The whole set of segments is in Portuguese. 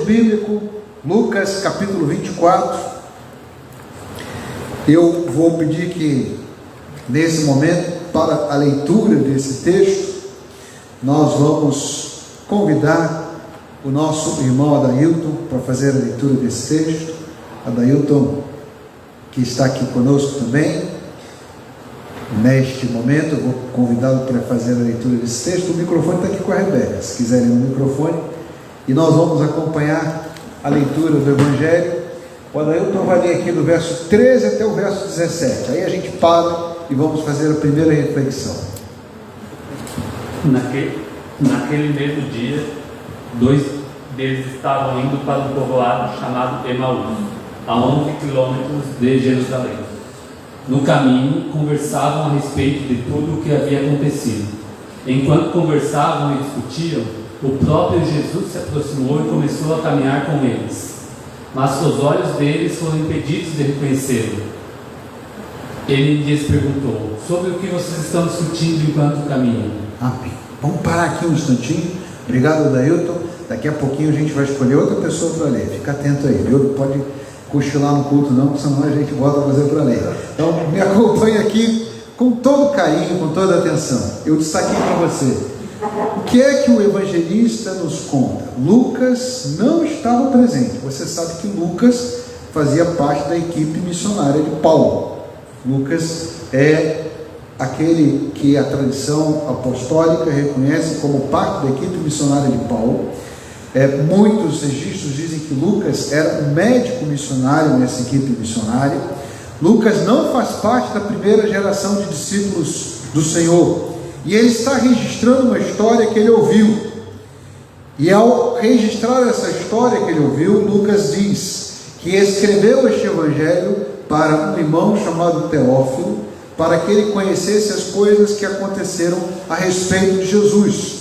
bíblico, Lucas capítulo 24. Eu vou pedir que, nesse momento, para a leitura desse texto, nós vamos convidar o nosso irmão Adailton para fazer a leitura desse texto. Adailton, que está aqui conosco também. Neste momento, eu vou convidá-lo para fazer a leitura desse texto. O microfone está aqui com a Rebeca, se quiserem no microfone. E nós vamos acompanhar a leitura do Evangelho. O Adailton vai ler aqui do verso 13 até o verso 17. Aí a gente para e vamos fazer a primeira reflexão. Naquele mesmo dia, 2 deles estavam indo para um povoado chamado Emaús, a 11 quilômetros de Jerusalém. No caminho, conversavam a respeito de tudo o que havia acontecido. Enquanto conversavam e discutiam, o próprio Jesus se aproximou e começou a caminhar com eles. Mas os olhos deles foram impedidos de reconhecê-lo. Ele lhes perguntou: sobre o que vocês estão discutindo enquanto caminham? Amém. Vamos parar aqui um instantinho. Obrigado, Adailton. Daqui a pouquinho a gente vai escolher outra pessoa para ler. Fica atento aí, viu? Não pode cochilar no culto não, porque senão a gente volta a fazer para ler. Então me acompanhe aqui com todo carinho, com toda atenção. Eu destaquei para você o que é que o evangelista nos conta. Lucas não estava presente. Você sabe que Lucas fazia parte da equipe missionária de Paulo. Lucas é aquele que a tradição apostólica reconhece como parte da equipe missionária de Paulo. Muitos registros dizem que Lucas era um médico missionário nessa equipe missionária. Lucas não faz parte da primeira geração de discípulos do Senhor, e ele está registrando uma história que ele ouviu. E ao registrar essa história que ele ouviu, Lucas diz que escreveu este evangelho para um irmão chamado Teófilo, para que ele conhecesse as coisas que aconteceram a respeito de Jesus.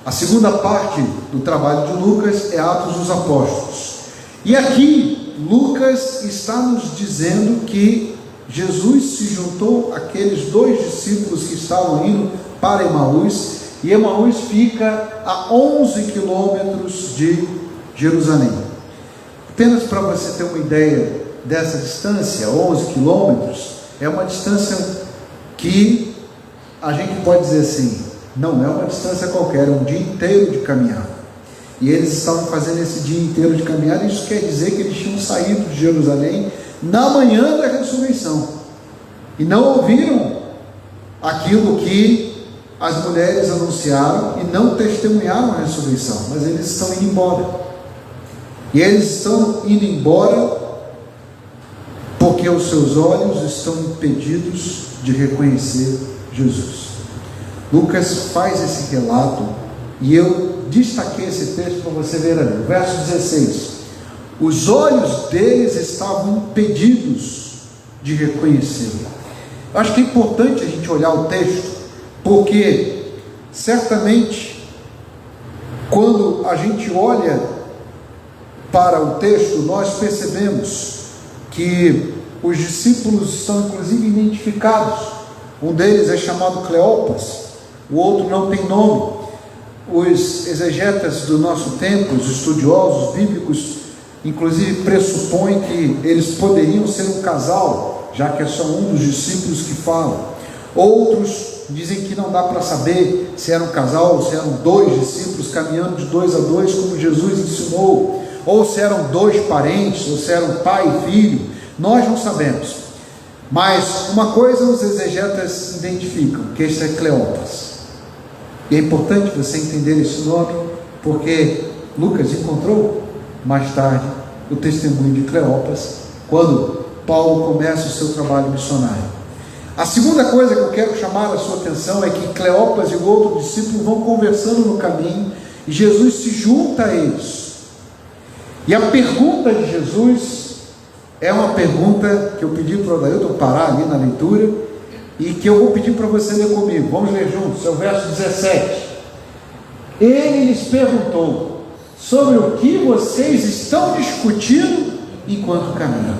A segunda parte do trabalho de Lucas é Atos dos Apóstolos. E aqui Lucas está nos dizendo que Jesus se juntou àqueles 2 discípulos que estavam indo para Emaús, e Emaús fica a 11 quilômetros de Jerusalém. Apenas para você ter uma ideia dessa distância, 11 quilômetros, é uma distância que a gente pode dizer assim, não é uma distância qualquer, é um dia inteiro de caminhada. E eles estavam fazendo esse dia inteiro de caminhada. Isso quer dizer que eles tinham saído de Jerusalém na manhã da ressurreição e não ouviram aquilo que as mulheres anunciaram e não testemunharam a ressurreição, mas eles estão indo embora. E eles estão indo embora porque os seus olhos estão impedidos de reconhecer Jesus. Lucas faz esse relato e eu destaquei esse texto para você ver ali, verso 16. Os olhos deles estavam impedidos de reconhecê-lo. Eu acho que é importante a gente olhar o texto, porque certamente quando a gente olha para o texto, nós percebemos que os discípulos estão inclusive identificados. Um deles é chamado Cleopas, o outro não tem nome. Os exegetas do nosso tempo, os estudiosos bíblicos, inclusive pressupõem que eles poderiam ser um casal, já que é só um dos discípulos que fala. Outros dizem que não dá para saber se era um casal, ou se eram 2 discípulos caminhando de 2 a 2, como Jesus ensinou, ou se eram 2 parentes, ou se eram pai e filho. Nós não sabemos. Mas uma coisa os exegetas identificam, que este é Cleopas. E é importante você entender esse nome, porque Lucas encontrou mais tarde o testemunho de Cleopas, quando Paulo começa o seu trabalho missionário. A segunda coisa que eu quero chamar a sua atenção é que Cleopas e o outro discípulo vão conversando no caminho, e Jesus se junta a eles. E a pergunta de Jesus é uma pergunta que eu pedi para o Adailton parar ali na leitura, e que eu vou pedir para você ler comigo. Vamos ler juntos, é o verso 17. Ele lhes perguntou: sobre o que vocês estão discutindo enquanto caminham?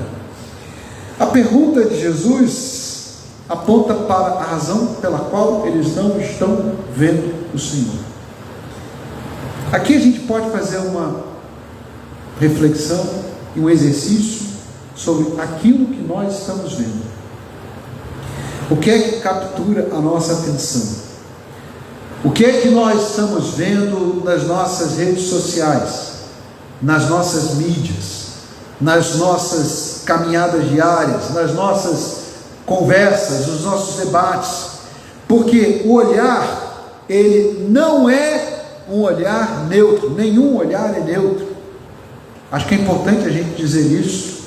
A pergunta de Jesus aponta para a razão pela qual eles não estão vendo o Senhor. Aqui a gente pode fazer uma reflexão e um exercício sobre aquilo que nós estamos vendo. O que é que captura a nossa atenção? O que é que nós estamos vendo nas nossas redes sociais, nas nossas mídias, nas nossas caminhadas diárias, nas nossas conversas, nos nossos debates? Porque o olhar, ele não é um olhar neutro, nenhum olhar é neutro. Acho que é importante a gente dizer isso.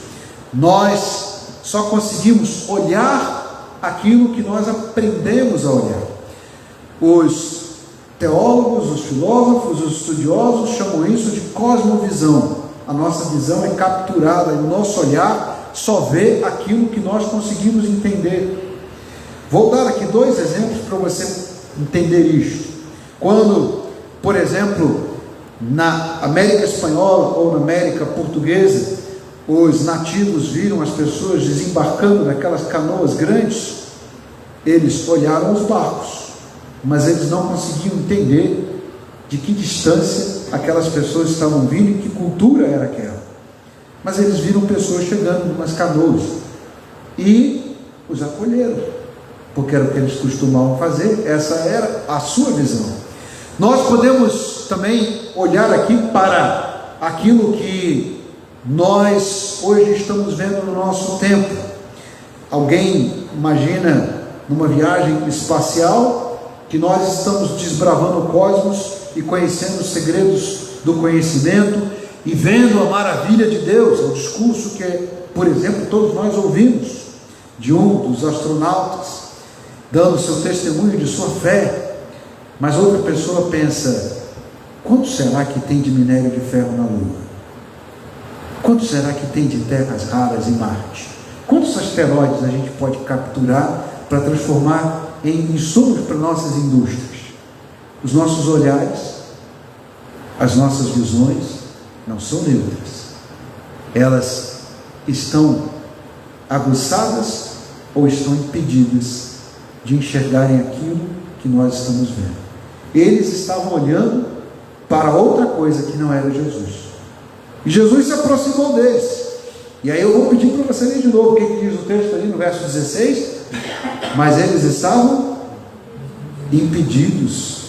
Nós só conseguimos olhar aquilo que nós aprendemos a olhar. Os teólogos, os filósofos, os estudiosos chamam isso de cosmovisão. A nossa visão é capturada e o nosso olhar só vê aquilo que nós conseguimos entender. Vou dar aqui 2 exemplos para você entender isso. Quando, por exemplo, na América Espanhola ou na América Portuguesa, os nativos viram as pessoas desembarcando naquelas canoas grandes, eles olharam os barcos, mas eles não conseguiam entender de que distância aquelas pessoas estavam vindo e que cultura era aquela. Mas eles viram pessoas chegando em umas canoas e os acolheram, porque era o que eles costumavam fazer. Essa era a sua visão. Nós podemos também olhar aqui para aquilo que nós hoje estamos vendo no nosso tempo. Alguém imagina numa viagem espacial que nós estamos desbravando o cosmos e conhecendo os segredos do conhecimento e vendo a maravilha de Deus. É o discurso que, por exemplo, todos nós ouvimos de um dos astronautas dando seu testemunho de sua fé. Mas outra pessoa pensa: quanto será que tem de minério de ferro na Lua? Quanto será que tem de terras raras em Marte? Quantos asteroides a gente pode capturar para transformar em insumos para nossas indústrias? Os nossos olhares, as nossas visões não são neutras. Elas estão aguçadas ou estão impedidas de enxergarem aquilo que nós estamos vendo. Eles estavam olhando para outra coisa que não era Jesus. E Jesus se aproximou deles. E aí eu vou pedir para você ler de novo o que diz o texto ali no verso 16. Mas eles estavam impedidos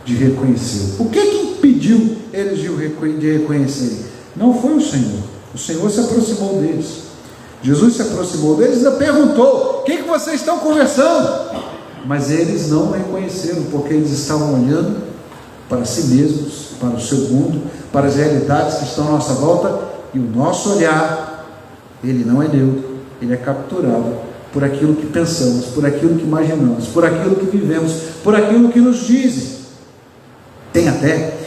de reconhecer. O que impediu eles de reconhecerem? Não foi o Senhor. O Senhor se aproximou deles. Jesus se aproximou deles e ainda perguntou: o que vocês estão conversando? Mas eles não reconheceram, porque eles estavam olhando para si mesmos, para o seu mundo, para as realidades que estão à nossa volta. E o nosso olhar, ele não é neutro, ele é capturado por aquilo que pensamos, por aquilo que imaginamos, por aquilo que vivemos, por aquilo que nos dizem. Tem até,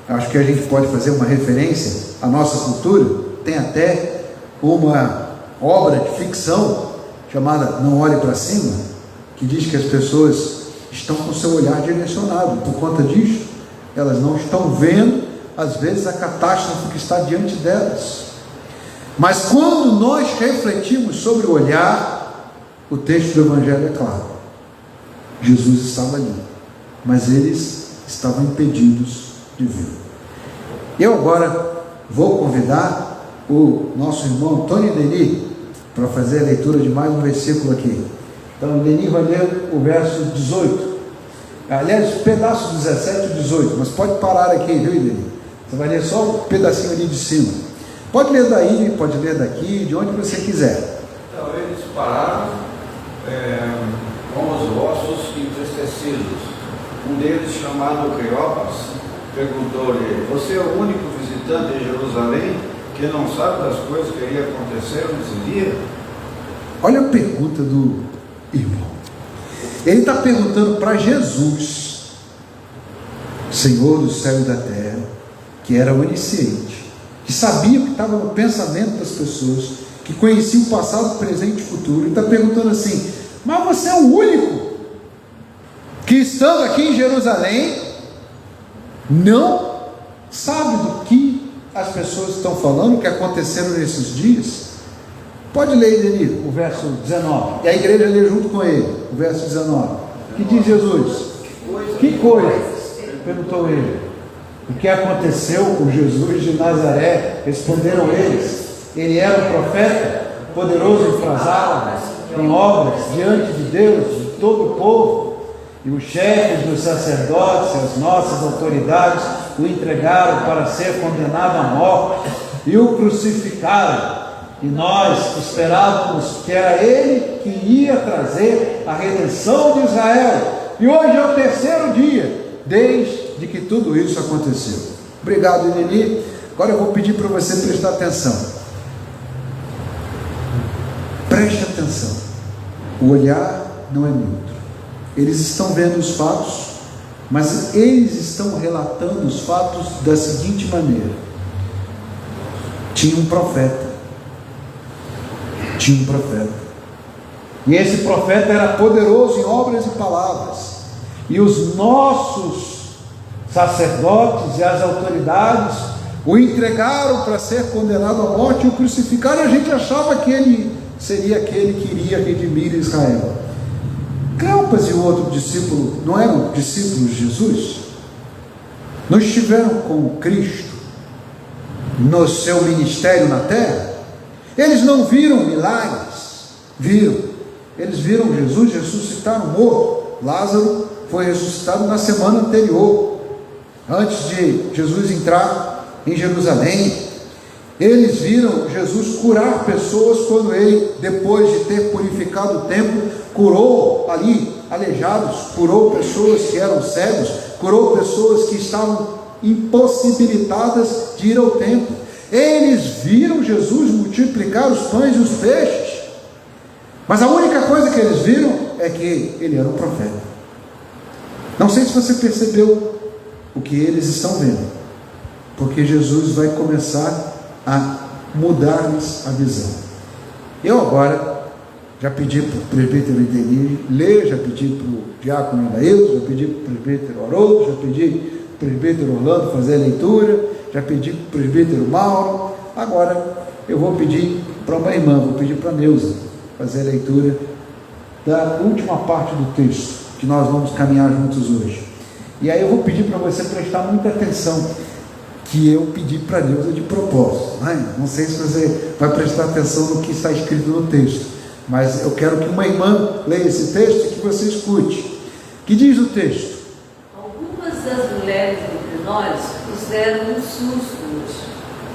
acho que a gente pode fazer uma referência à nossa cultura, tem até uma obra de ficção chamada Não Olhe para Cima, que diz que as pessoas estão com o seu olhar direcionado. Por conta disso, elas não estão vendo, às vezes, a catástrofe que está diante delas. Mas quando nós refletimos sobre o olhar, o texto do Evangelho é claro. Jesus estava ali, mas eles estavam impedidos de ver. Eu agora vou convidar o nosso irmão Tony Denis para fazer a leitura de mais um versículo aqui. Então, o Denis vai ler o verso 18. Aliás, pedaço 17 e 18, mas pode parar aqui, viu, Denis? Você vai ler só um pedacinho ali de cima. Pode ler daí, pode ler daqui, de onde você quiser. Então, eles pararam com os ossos entristecidos. Um deles, chamado Cleopas, perguntou-lhe: você é o único visitante em Jerusalém que não sabe das coisas que iriam acontecer nesse dia? Olha a pergunta do irmão. Ele está perguntando para Jesus, Senhor do céu e da terra, que era onisciente, que sabia o que estava no pensamento das pessoas, que conhecia o passado, o presente e o futuro. Ele está perguntando assim: mas você é o único que, estando aqui em Jerusalém, não sabe do que as pessoas estão falando, que aconteceram nesses dias? Pode ler, Denis, o verso 19, e a igreja lê junto com ele, o verso 19. Que diz Jesus? Que coisa? Perguntou ele. O que aconteceu com Jesus de Nazaré? Responderam eles. Ele era um profeta, poderoso em palavras, em obras, diante de Deus, de todo o povo. E os chefes dos sacerdotes, as nossas autoridades, o entregaram para ser condenado à morte e o crucificaram. E nós esperávamos que era ele que ia trazer a redenção de Israel. E hoje é o terceiro dia desde que tudo isso aconteceu. Obrigado, Eleni. Agora eu vou pedir para você prestar atenção. Preste atenção. O olhar não é neutro. Eles estão vendo os fatos, mas eles estão relatando os fatos da seguinte maneira: tinha um profeta. Tinha um profeta. E esse profeta era poderoso em obras e palavras. E os nossos sacerdotes e as autoridades o entregaram para ser condenado à morte e o crucificaram. A gente achava que ele seria aquele que iria redimir Israel. Cleopas e o outro discípulo não eram discípulos de Jesus? Não estiveram com Cristo no seu ministério na terra? Eles não viram milagres? Viram. Eles viram Jesus ressuscitar um morto. Lázaro foi ressuscitado na semana anterior, antes de Jesus entrar em Jerusalém. Eles viram Jesus curar pessoas quando ele, depois de ter purificado o templo, curou ali aleijados, curou pessoas que eram cegos, curou pessoas que estavam impossibilitadas de ir ao templo. Eles viram Jesus multiplicar os pães e os peixes, mas a única coisa que eles viram é que ele era um profeta. Não sei se você percebeu o que eles estão vendo, porque Jesus vai começar a mudar-lhes a visão. Eu agora já pedi para o presbítero Ideni ler, já pedi para o diácono Ilailson, já pedi para o presbítero Haroldo, já pedi para o presbítero Orlando fazer a leitura, já pedi para o presbítero Mauro. Agora eu vou pedir para uma irmã, vou pedir para a Neuza fazer a leitura da última parte do texto que nós vamos caminhar juntos hoje. E aí eu vou pedir para você prestar muita atenção, que eu pedi para a Neuza de propósito, né? Não sei se você vai prestar atenção no que está escrito no texto, mas eu quero que uma irmã leia esse texto e que você escute. Que diz o texto? Algumas das mulheres entre nós fizeram um susto hoje,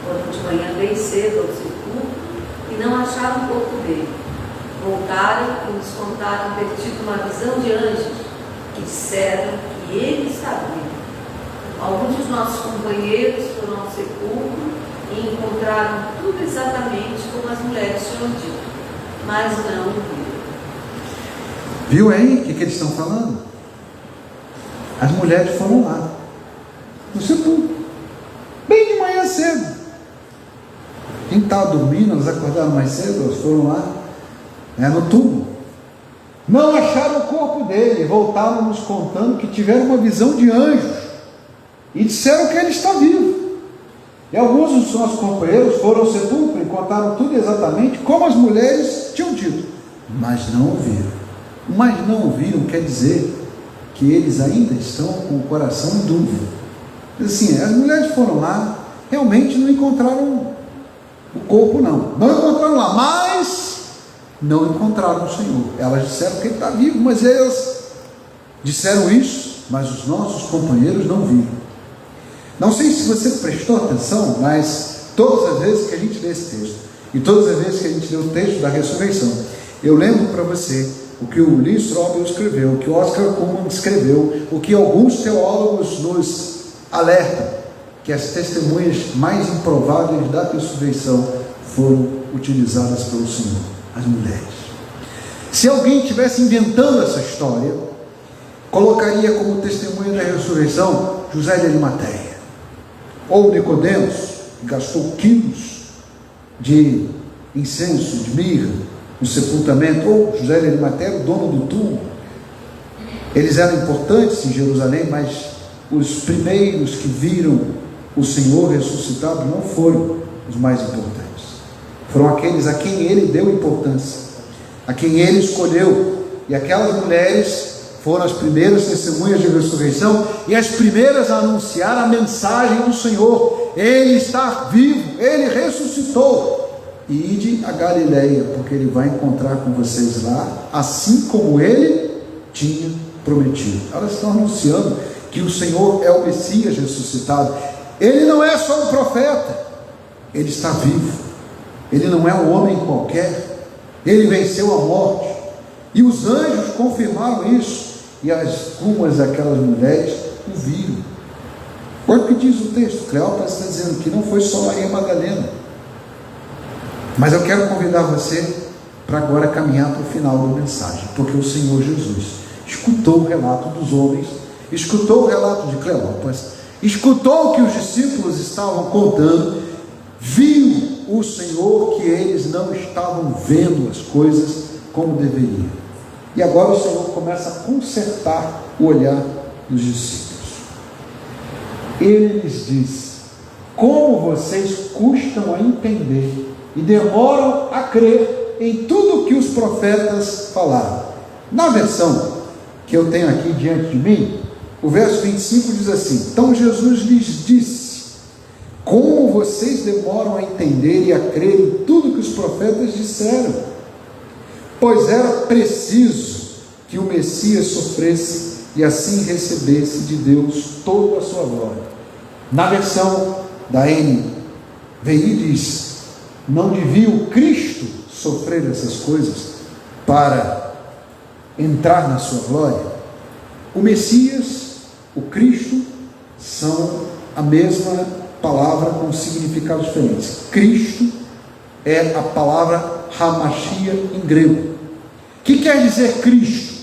foram de manhã bem cedo ao sepulcro e não acharam o corpo dele. Voltaram e nos contaram ter tido uma visão de anjos que disseram que ele está vivo. Alguns dos nossos companheiros foram ao sepulcro e encontraram tudo exatamente como as mulheres tinham dito, mas não o viram. Viu aí o que eles estão falando? As mulheres foram lá no sepulcro, bem de manhã cedo. Quem estava dormindo, elas acordaram mais cedo, elas foram lá, no túmulo. Não acharam o corpo dele, voltaram nos contando que tiveram uma visão de anjos e disseram que ele está vivo. E alguns dos nossos companheiros foram ao sepulcro e contaram tudo exatamente como as mulheres tinham dito, mas não o viram. Mas não o viram quer dizer que eles ainda estão com o coração em dúvida. Assim, as mulheres foram lá, realmente não encontraram o corpo, não encontraram lá, mas não encontraram o Senhor. Elas disseram que ele está vivo, mas elas disseram isso, mas os nossos companheiros não viram. Não sei se você prestou atenção, mas todas as vezes que a gente lê esse texto, e todas as vezes que a gente lê o texto da ressurreição, eu lembro para você o que o Lee Strobel escreveu, o que o Oscar Cullmann escreveu, o que alguns teólogos nos alertam, que as testemunhas mais improváveis da ressurreição foram utilizadas pelo Senhor, as mulheres. Se alguém estivesse inventando essa história, colocaria como testemunha da ressurreição José de Arimateia, ou Nicodemos, que gastou quilos de incenso, de mirra, no sepultamento, ou José de Arimateia, o dono do túmulo. Eles eram importantes em Jerusalém, mas os primeiros que viram o Senhor ressuscitado não foram os mais importantes, foram aqueles a quem ele deu importância, a quem ele escolheu. E aquelas mulheres foram as primeiras testemunhas de ressurreição e as primeiras a anunciar a mensagem do Senhor. Ele está vivo, Ele ressuscitou. E ide a Galileia, porque Ele vai encontrar com vocês lá, assim como Ele tinha prometido. Elas estão anunciando que o Senhor é o Messias ressuscitado. Ele não é só um profeta, Ele está vivo. Ele não é um homem qualquer. Ele venceu a morte. E os anjos confirmaram isso. E algumas daquelas mulheres o viram. Olha o que diz o texto. Cleópatra está dizendo que não foi só Maria Madalena. Mas eu quero convidar você para agora caminhar para o final da mensagem, porque o Senhor Jesus escutou o relato dos homens, escutou o relato de Cleópatra, escutou o que os discípulos estavam contando, viu o Senhor que eles não estavam vendo as coisas como deveriam. E agora o Senhor começa a consertar o olhar dos discípulos. Ele lhes diz: como vocês custam a entender e demoram a crer em tudo o que os profetas falaram. Na versão que eu tenho aqui diante de mim, o verso 25 diz assim: então Jesus lhes disse: como vocês demoram a entender e a crer em tudo que os profetas disseram? Pois era preciso que o Messias sofresse e assim recebesse de Deus toda a sua glória. Na versão da NVI diz: não devia o Cristo sofrer essas coisas para entrar na sua glória? O Messias, o Cristo, são a mesma palavra com significados diferentes. Cristo é a palavra Hamashia em grego. O que quer dizer Cristo?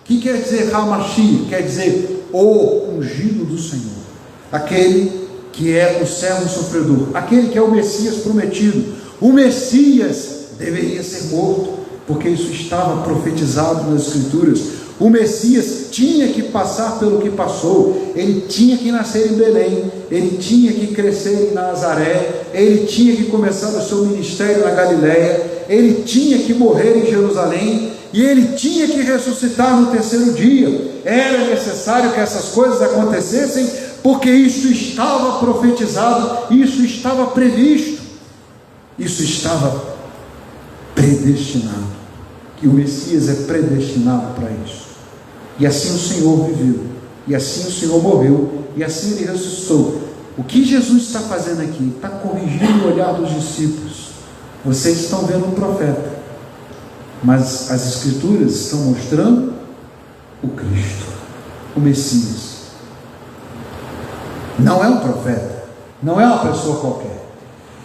O que quer dizer Hamashia? Quer dizer o ungido do Senhor, aquele que é o servo sofredor, aquele que é o Messias prometido. O Messias deveria ser morto, porque isso estava profetizado nas Escrituras. O Messias tinha que passar pelo que passou. Ele tinha que nascer em Belém, ele tinha que crescer em Nazaré, ele tinha que começar o seu ministério na Galileia, ele tinha que morrer em Jerusalém, e ele tinha que ressuscitar no terceiro dia. Era necessário que essas coisas acontecessem, porque isso estava profetizado, isso estava previsto, isso estava predestinado. Que o Messias é predestinado para isso. E assim o Senhor viveu, e assim o Senhor morreu, e assim ele ressuscitou. O que Jesus está fazendo aqui? Está corrigindo o olhar dos discípulos. Vocês estão vendo um profeta, mas as Escrituras estão mostrando o Cristo, o Messias. Não é um profeta, não é uma pessoa qualquer.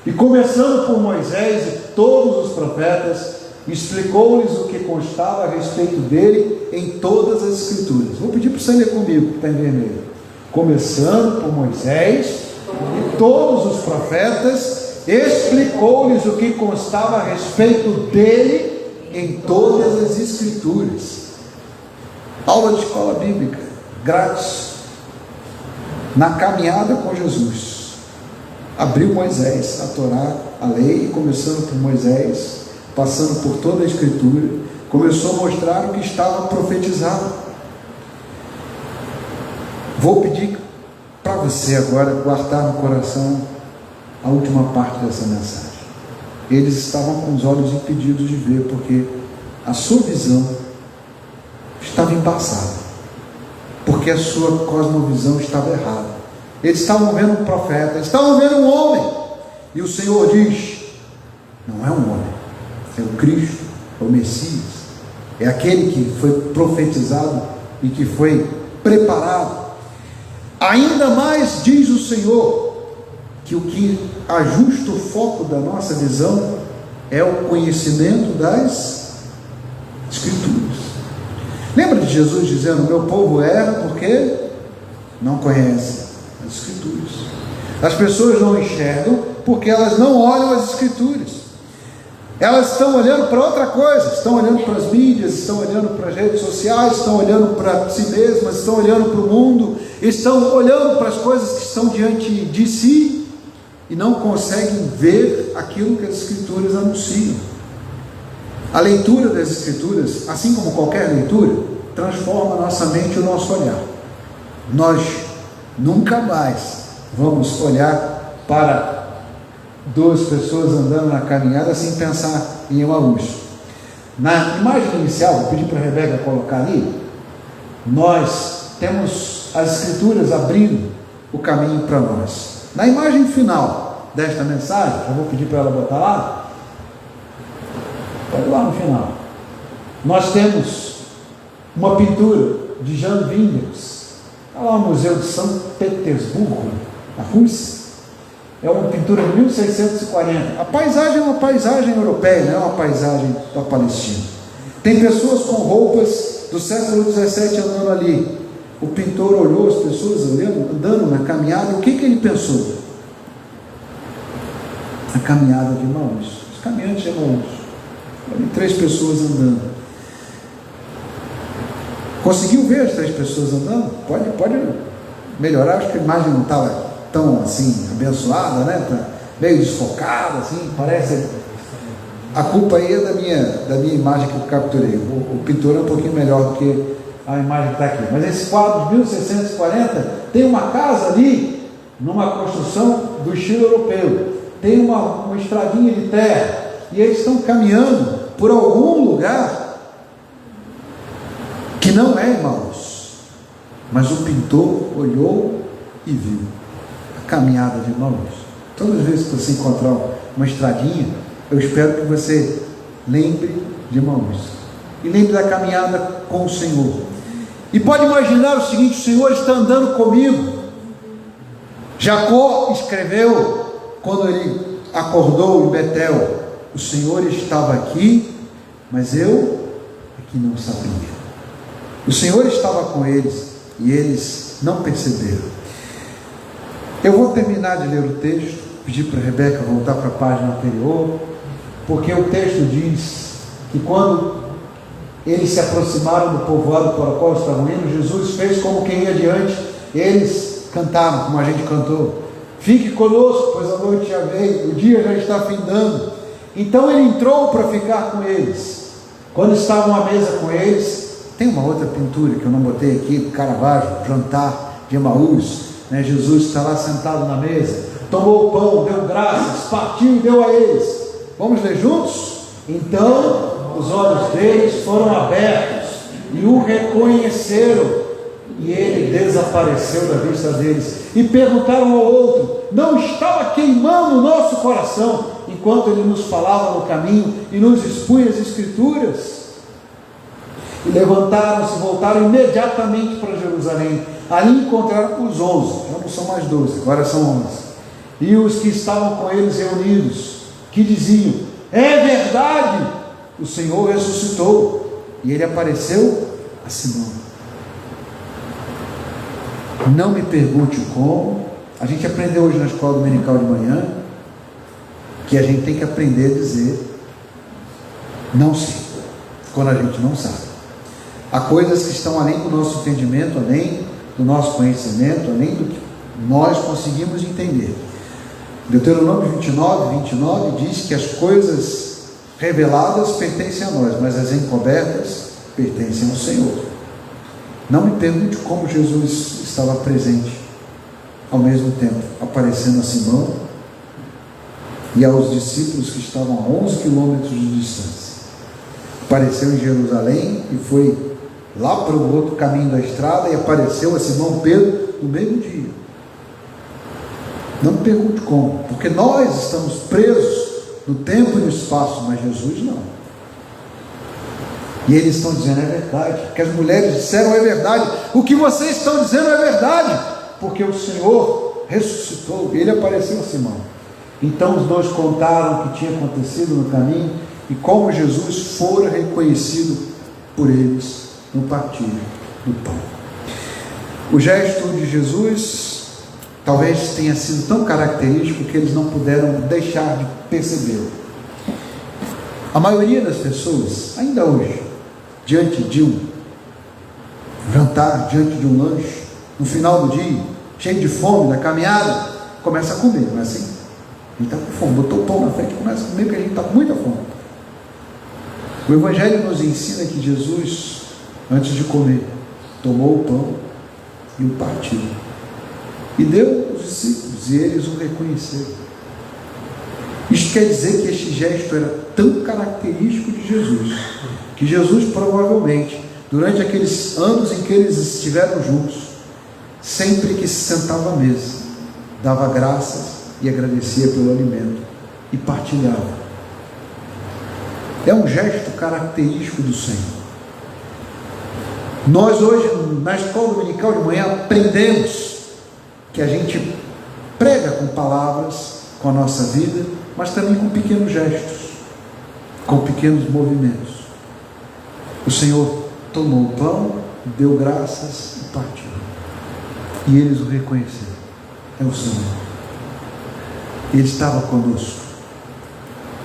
E começando por Moisés e todos os profetas, explicou-lhes o que constava a respeito dele em todas as Escrituras. Vou pedir para você ler comigo, que está em vermelho. Começando por Moisés e todos os profetas, explicou-lhes o que constava a respeito dele em todas as Escrituras. Aula de escola bíblica, grátis. Na caminhada com Jesus, abriu Moisés, a Torá, a lei, começando por Moisés, passando por toda a Escritura, começou a mostrar o que estava profetizado. Vou pedir para você agora guardar no coração a última parte dessa mensagem. Eles estavam com os olhos impedidos de ver, porque a sua visão estava embaçada, porque a sua cosmovisão estava errada. Eles estavam vendo um profeta, eles estavam vendo um homem, e o Senhor diz: não é um homem, é o Cristo, é o Messias, é aquele que foi profetizado e que foi preparado. Ainda mais diz o Senhor que o que ajusta o foco da nossa visão é o conhecimento das Escrituras. Lembra de Jesus dizendo: meu povo erra porque não conhece as Escrituras. As pessoas não enxergam porque elas não olham as Escrituras. Elas estão olhando para outra coisa, estão olhando para as mídias, estão olhando para as redes sociais, estão olhando para si mesmas, estão olhando para o mundo, estão olhando para as coisas que estão diante de si e não conseguem ver aquilo que as Escrituras anunciam. A leitura das Escrituras, assim como qualquer leitura, transforma a nossa mente e o nosso olhar. Nós nunca mais vamos olhar para duas pessoas andando na caminhada sem pensar em Emaús. Na imagem inicial, vou pedir para a Rebeca colocar ali, nós temos as Escrituras abrindo o caminho para nós. Na imagem final desta mensagem, eu vou pedir para ela botar lá, pode lá no final, nós temos uma pintura de Jan Wingers, está lá no Museu de São Petersburgo, na Rússia. É uma pintura de 1640. A paisagem é uma paisagem europeia, não é uma paisagem da Palestina. Tem pessoas com roupas do século XVII andando ali. O pintor olhou as pessoas andando na caminhada. O que ele pensou? A caminhada de Emaús. Os caminhantes de Emaús. Ali 3 pessoas andando. Conseguiu ver as 3 pessoas andando? Pode melhorar. Acho que a imagem não estava tão assim abençoada, né? Tá meio desfocada, assim, parece. A culpa aí é da minha imagem que eu capturei. O pintor é um pouquinho melhor do que a imagem que está aqui. Mas esse quadro de 1640 tem uma casa ali, numa construção do estilo europeu. Tem uma estradinha de terra e eles estão caminhando por algum lugar que não é Emaús, mas o pintor olhou e viu a caminhada de Emaús. Todas as vezes que você encontrar uma estradinha, eu espero que você lembre de Emaús e lembre da caminhada com o Senhor. E pode imaginar o seguinte: o Senhor está andando comigo. Jacó escreveu quando ele acordou em Betel: o Senhor estava aqui, mas eu é que não sabia. O Senhor estava com eles e eles não perceberam. Eu vou terminar de ler o texto, pedir para a Rebeca voltar para a página anterior, porque o texto diz que quando eles se aproximaram do povoado para o qual estavam indo, Jesus fez como quem ia adiante. Eles cantaram, como a gente cantou: fique conosco, pois a noite já veio, o dia já está findando. Então ele entrou para ficar com eles. Quando estavam à mesa com eles, tem uma outra pintura que eu não botei aqui, do Caravaggio, jantar de Emaús, né? Jesus está lá sentado na mesa, tomou o pão, deu graças, partiu e deu a eles. Vamos ler juntos? Então os olhos deles foram abertos e o reconheceram, e ele desapareceu da vista deles. E perguntaram ao outro: não estava queimando o nosso coração enquanto ele nos falava no caminho e nos expunha as Escrituras? E levantaram-se e voltaram imediatamente para Jerusalém. Ali encontraram os 11, já não são mais 12, agora são 11. E os que estavam com eles reunidos, que diziam: é verdade, o Senhor ressuscitou. E ele apareceu a Simão. Não me pergunte o como. A gente aprendeu hoje na escola dominical de manhã que a gente tem que aprender a dizer não sei, quando a gente não sabe. Há coisas que estão além do nosso entendimento, além do nosso conhecimento, além do que nós conseguimos entender. Deuteronômio 29 diz que as coisas reveladas pertencem a nós, mas as encobertas pertencem ao Senhor. Não me pergunte como Jesus estava presente ao mesmo tempo, aparecendo a Simão e aos discípulos que estavam a 11 quilômetros de distância. Apareceu em Jerusalém e foi lá para o outro caminho da estrada e apareceu a Simão Pedro no mesmo dia. Não me pergunte como, porque nós estamos presos no tempo e no espaço, mas Jesus não. E eles estão dizendo: é verdade. O que as mulheres disseram é verdade. O que vocês estão dizendo é verdade, porque o Senhor ressuscitou. Ele apareceu a Simão. Então os dois contaram o que tinha acontecido no caminho e como Jesus fora reconhecido por eles no partir do pão. O gesto de Jesus talvez tenha sido tão característico que eles não puderam deixar de percebê-lo. A maioria das pessoas, ainda hoje, diante de um jantar, diante de um lanche, no final do dia, cheio de fome, da caminhada, começa a comer, não é assim? A gente está com fome, botou o pão na frente e começa a comer porque a gente está com muita fome. O Evangelho nos ensina que Jesus antes de comer, tomou o pão e o partiu. E deu aos discípulos, e eles o reconheceram. Isto quer dizer que este gesto era tão característico de Jesus, que Jesus provavelmente, durante aqueles anos em que eles estiveram juntos, sempre que se sentava à mesa, dava graças e agradecia pelo alimento e partilhava. É um gesto característico do Senhor. Nós hoje, na escola dominical de manhã, aprendemos que a gente prega com palavras, com a nossa vida, mas também com pequenos gestos, com pequenos movimentos. O Senhor tomou o pão, deu graças e partiu. E eles o reconheceram. É o Senhor. Ele estava conosco.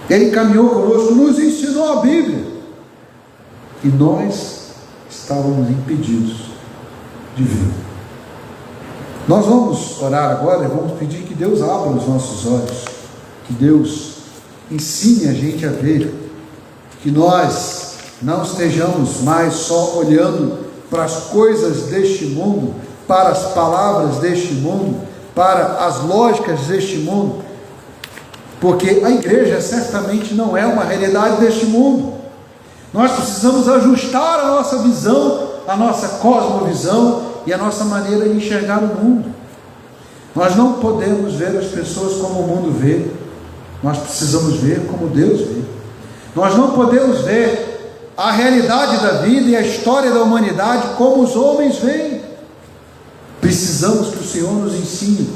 Ele caminhou conosco, nos ensinou a Bíblia. E nós estávamos impedidos de ver. Nós vamos orar agora e vamos pedir que Deus abra os nossos olhos, que Deus ensine a gente a ver, que nós não estejamos mais só olhando para as coisas deste mundo, para as palavras deste mundo, para as lógicas deste mundo, porque a igreja certamente não é uma realidade deste mundo. Nós precisamos ajustar a nossa visão, a nossa cosmovisão e a nossa maneira de enxergar o mundo. Nós não podemos ver as pessoas como o mundo vê, nós precisamos ver como Deus vê. Nós não podemos ver a realidade da vida e a história da humanidade como os homens veem. Precisamos que o Senhor nos ensine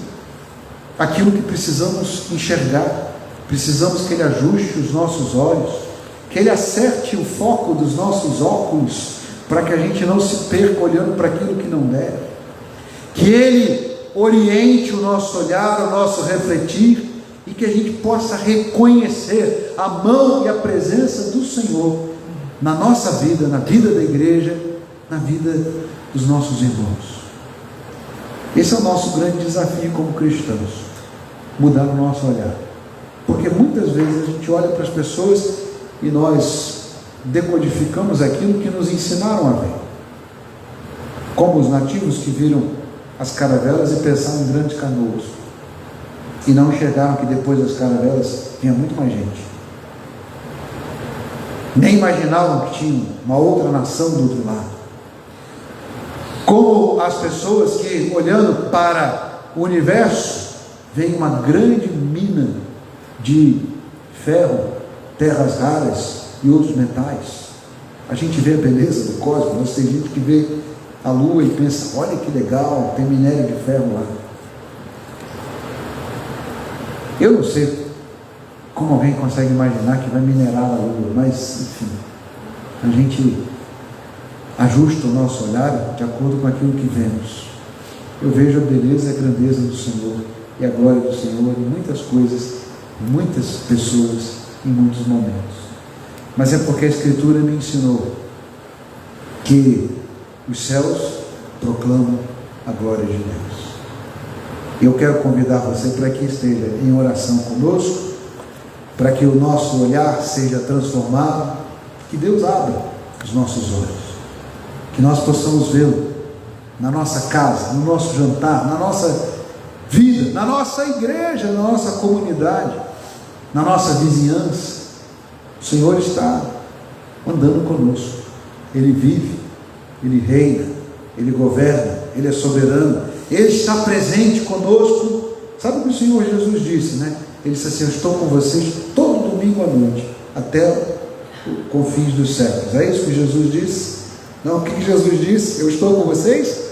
aquilo que precisamos enxergar. Precisamos que Ele ajuste os nossos olhos, que Ele acerte o foco dos nossos óculos, para que a gente não se perca olhando para aquilo que não deve, que Ele oriente o nosso olhar, o nosso refletir, e que a gente possa reconhecer a mão e a presença do Senhor na nossa vida, na vida da igreja, na vida dos nossos irmãos. Esse é o nosso grande desafio como cristãos, mudar o nosso olhar, porque muitas vezes a gente olha para as pessoas e nós decodificamos aquilo que nos ensinaram a ver, como os nativos que viram as caravelas e pensaram em grandes canoas, e não enxergaram que depois das caravelas tinha muito mais gente, nem imaginavam que tinha uma outra nação do outro lado. Como as pessoas que, olhando para o universo, veem uma grande mina de ferro, terras raras e outros metais. A gente vê a beleza do cosmos, mas tem gente que vê a lua e pensa, olha que legal, tem minério de ferro lá. Eu não sei como alguém consegue imaginar que vai minerar a lua, mas enfim, a gente ajusta o nosso olhar de acordo com aquilo que vemos. Eu vejo a beleza e a grandeza do Senhor e a glória do Senhor em muitas coisas, em muitas pessoas, em muitos momentos. Mas é porque a Escritura me ensinou que os céus proclamam a glória de Deus. Eu quero convidar você para que esteja em oração conosco, para que o nosso olhar seja transformado, que Deus abra os nossos olhos, que nós possamos vê-lo na nossa casa, no nosso jantar, na nossa vida, na nossa igreja, na nossa comunidade, na nossa vizinhança. O Senhor está andando conosco, Ele vive, Ele reina, Ele governa, Ele é soberano, Ele está presente conosco. Sabe o que o Senhor Jesus disse, né? Ele disse assim, eu estou com vocês todo domingo à noite, até o confins dos séculos. É isso que Jesus disse? Não, o que Jesus disse? Eu estou com vocês?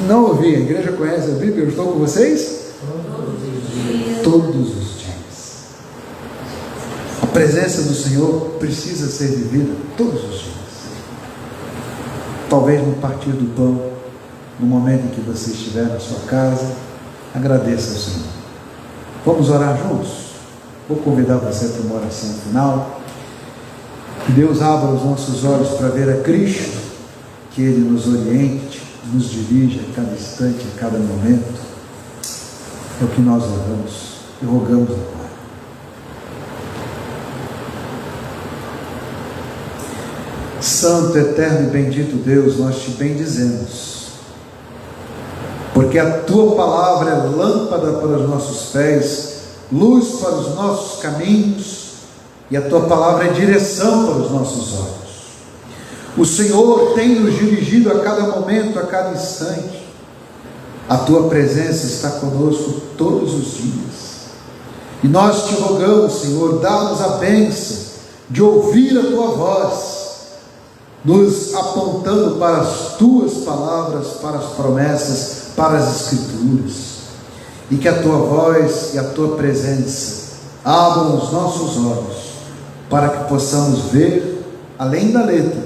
Não ouvi, a igreja conhece a Bíblia, eu estou com vocês? Todos os dias. A presença do Senhor precisa ser vivida todos os dias. Talvez no partir do pão, no momento em que você estiver na sua casa, agradeça ao Senhor. Vamos orar juntos? Vou convidar você para uma oração final. Que Deus abra os nossos olhos para ver a Cristo, que Ele nos oriente, nos dirija a cada instante, a cada momento. É o que nós oramos e rogamos agora. Santo Santo, eterno e bendito Deus, nós te bendizemos, porque a tua palavra é lâmpada para os nossos pés, luz para os nossos caminhos, e a tua palavra é direção para os nossos olhos. O Senhor tem nos dirigido a cada momento, a cada instante. A tua presença está conosco todos os dias. E nós te rogamos, Senhor, dá-nos a bênção de ouvir a tua voz, nos apontando para as tuas palavras, para as promessas, para as Escrituras. E que a tua voz e a tua presença abram os nossos olhos, para que possamos ver além da letra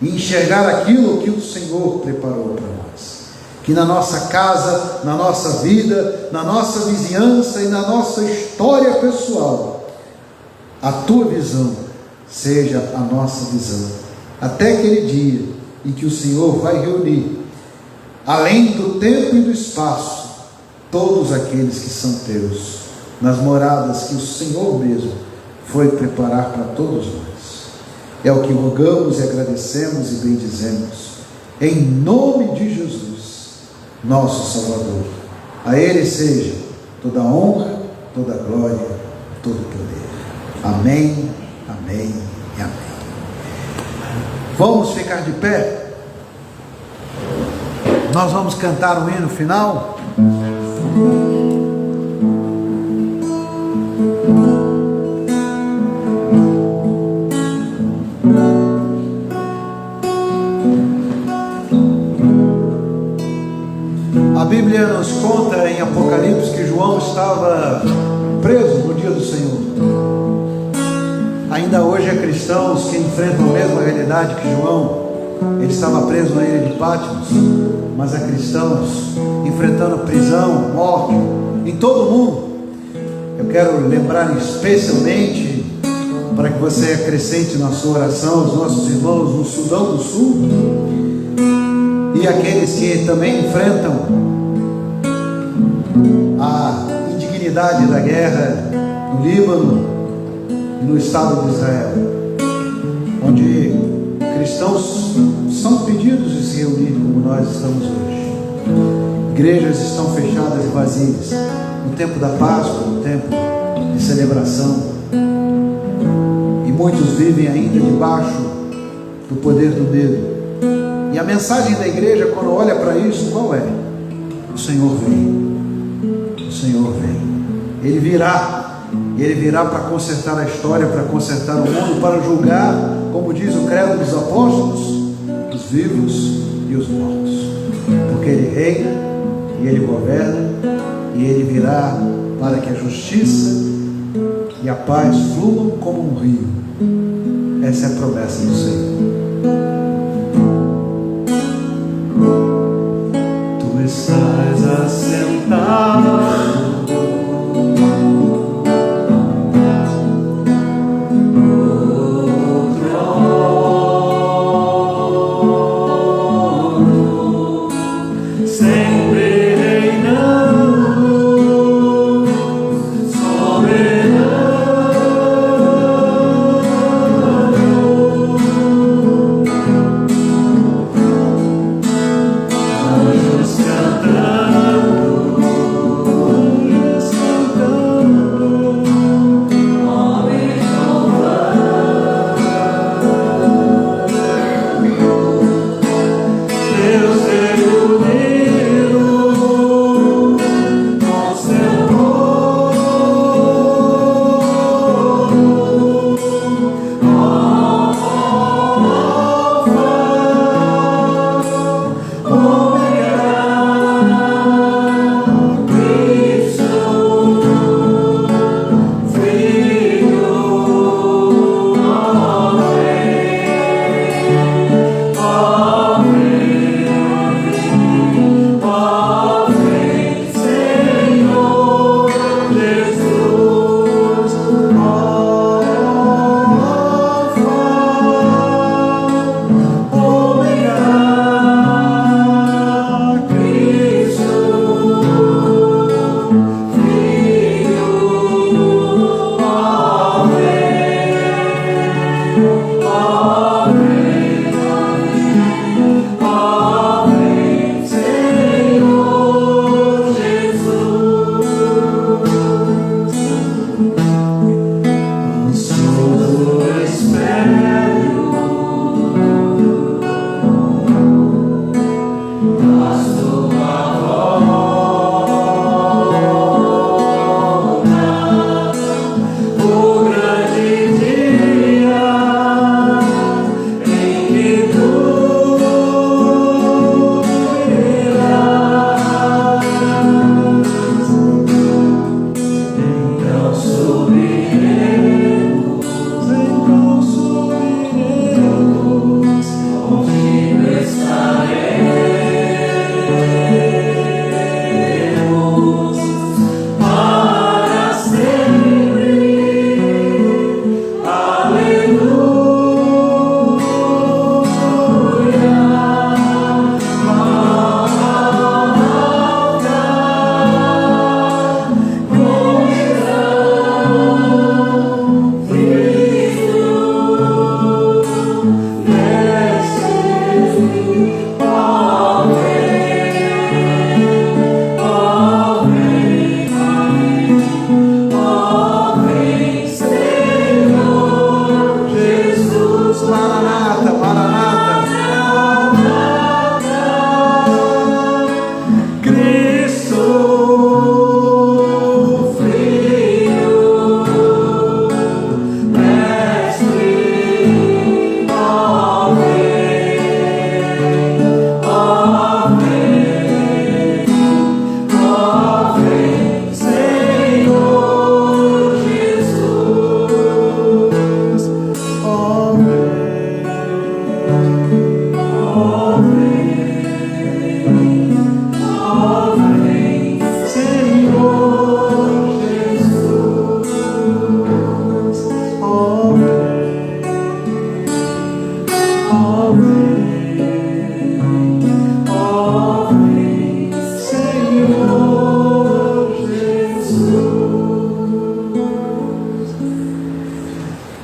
e enxergar aquilo que o Senhor preparou para nós. Que na nossa casa, na nossa vida, na nossa vizinhança e na nossa história pessoal, a tua visão seja a nossa visão, até aquele dia em que o Senhor vai reunir, além do tempo e do espaço, todos aqueles que são teus, nas moradas que o Senhor mesmo foi preparar para todos nós. É o que rogamos e agradecemos e bendizemos, em nome de Jesus, nosso Salvador. A Ele seja toda a honra, toda a glória, todo o poder. Amém, amém e amém. Vamos ficar de pé? Nós vamos cantar o hino final. A Bíblia nos conta em Apocalipse que João estava preso no dia do Senhor. Ainda hoje há cristãos que enfrentam a mesma realidade que João. Ele estava preso na ilha de Patmos, mas há cristãos enfrentando prisão, morte, em todo o mundo. Eu quero lembrar especialmente, para que você acrescente na sua oração, os nossos irmãos no Sudão do Sul, e aqueles que também enfrentam a indignidade da guerra no Líbano e no Estado de Israel, onde cristãos são pedidos de se reunir como nós estamos hoje. Igrejas estão fechadas e vazias no tempo da Páscoa, no tempo de celebração, e muitos vivem ainda debaixo do poder do medo. E a mensagem da igreja, quando olha para isso, qual é? O Senhor vem. O Senhor vem. Ele virá para consertar a história, para consertar o mundo, para julgar, como diz o credo dos apóstolos, os vivos e os mortos. Porque Ele reina e Ele governa, e Ele virá para que a justiça e a paz fluam como um rio. Essa é a promessa do Senhor. Tu estás assentado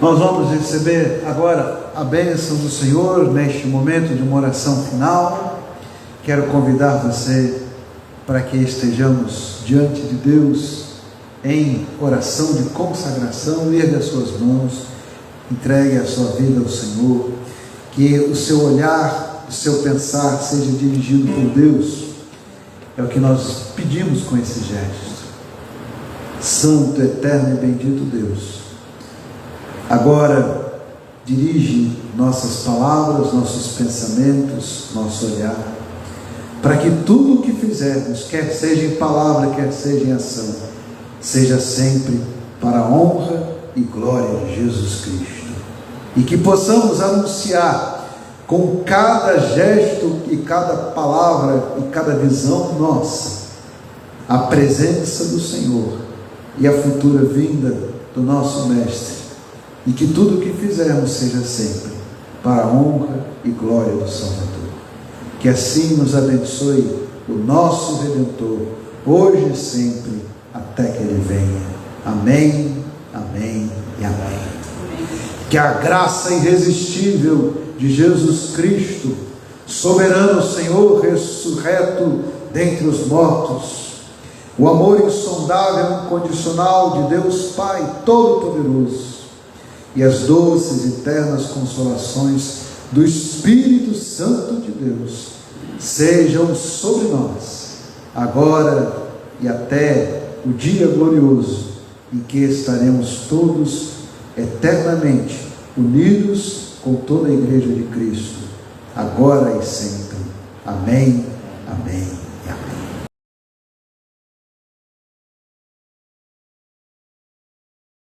Nós vamos receber agora a bênção do Senhor neste momento de uma oração final. Quero convidar você para que estejamos diante de Deus em oração de consagração. Erga as suas mãos, entregue a sua vida ao Senhor, que o seu olhar, o seu pensar seja dirigido por Deus. É o que nós pedimos com esse gesto. Santo, eterno e bendito Deus, agora dirige nossas palavras, nossos pensamentos, nosso olhar, para que tudo o que fizermos, quer seja em palavra, quer seja em ação, seja sempre para a honra e glória de Jesus Cristo, e que possamos anunciar com cada gesto e cada palavra e cada visão nossa a presença do Senhor e a futura vinda do nosso Mestre, e que tudo o que fizermos seja sempre para a honra e glória do Salvador. Que assim nos abençoe o nosso Redentor, hoje e sempre, até que Ele venha. Amém, amém e amém. Que a graça irresistível de Jesus Cristo, soberano Senhor, ressurreto dentre os mortos, o amor insondável e incondicional de Deus Pai Todo-Poderoso, e as doces e eternas consolações do Espírito Santo de Deus sejam sobre nós, agora e até o dia glorioso, em que estaremos todos eternamente unidos com toda a Igreja de Cristo, agora e sempre. Amém, amém.